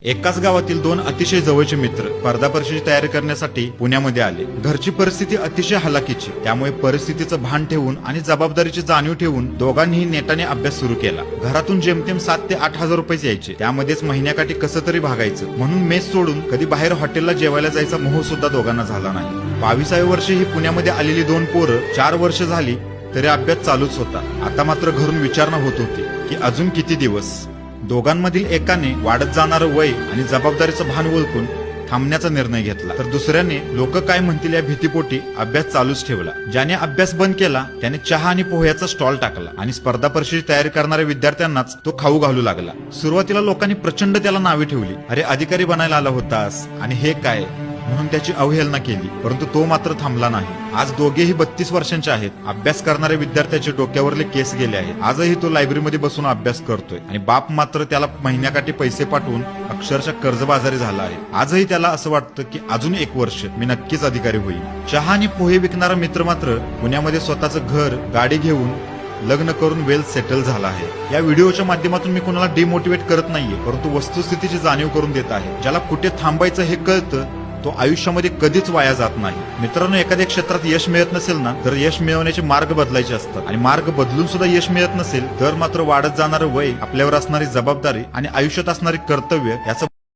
एकाच गावातील दोन अतिशय जवळचे मित्र स्पर्धा परीक्षेची तयारी करण्यासाठी पुण्यामध्ये आले. घरची परिस्थिती अतिशय हलाखीची, त्यामुळे परिस्थितीचं भान ठेवून आणि जबाबदारीची जाणीव ठेवून दोघांनीही नेटाने अभ्यास सुरू केला. घरातून जेमतेम 7 ते 8 हजार रुपये यायचे, त्यामध्येच महिन्याकाठी कसं तरी भागायचं. म्हणून मेस सोडून कधी बाहेर हॉटेलला जेवायला जायचा मोह सुद्धा दोघांना झाला नाही. 22व्या वर्षी ही पुण्यामध्ये आलेली दोन पोरं 4 वर्ष झाली तरी अभ्यास चालूच होता. आता मात्र घरून विचारणा होत होती की अजून किती दिवस. दोघांमधील एकाने वाढत जाणारं वय आणि जबाबदारीचं भान ओळखून थांबण्याचा निर्णय घेतला, तर दुसऱ्याने लोक काय म्हणतील या भीतीपोटी अभ्यास चालूच ठेवला. ज्याने अभ्यास बंद केला त्याने चहा आणि पोह्याचा स्टॉल टाकला आणि स्पर्धा परीक्षेची तयारी करणाऱ्या विद्यार्थ्यांनाच तो खाऊ घालू लागला. सुरुवातीला लोकांनी प्रचंड त्याला नावे ठेवली, अरे अधिकारी बनायला आला होतास आणि हे काय म्हणून त्याची अवहेलना केली. परंतु तो मात्र थांबला नाही. आज दोघेही 32 वर्षांचे आहेत. अभ्यास करणाऱ्या विद्यार्थ्याचे डोक्यावरले केस गेले आहेत. आजही तो लायब्ररीमध्ये बसून अभ्यास करतोय आणि बाप मात्र त्याला महिन्याकाठी पैसे पाठवून अक्षरशः कर्जबाजारी झाला आहे. आजही त्याला असं वाटतं की अजून 1 वर्ष मी नक्कीच अधिकारी होईल. चहा आणि पोहे विकणारा मित्र मात्र पुण्यामध्ये स्वतःचं घर गाडी घेऊन लग्न करून वेल सेटल झाला आहे. या व्हिडिओच्या माध्यमातून मी कोणाला डिमोटिवेट करत नाहीये, परंतु वस्तुस्थितीची जाणीव करून देत आहे. ज्याला कुठे थांबायचं हे कळतं तो आयुष्यामध्ये कधीच वाया जात नाही. मित्रांनो, एखाद्या क्षेत्रात यश मिळत नसेल ना, तर यश मिळवण्याचे मार्ग बदलायचे असतात आणि मार्ग बदलून सुद्धा यश मिळत नसेल तर मात्र वाढत जाणारं वय, आपल्यावर असणारी जबाबदारी आणि आयुष्यात असणारी कर्तव्य याचं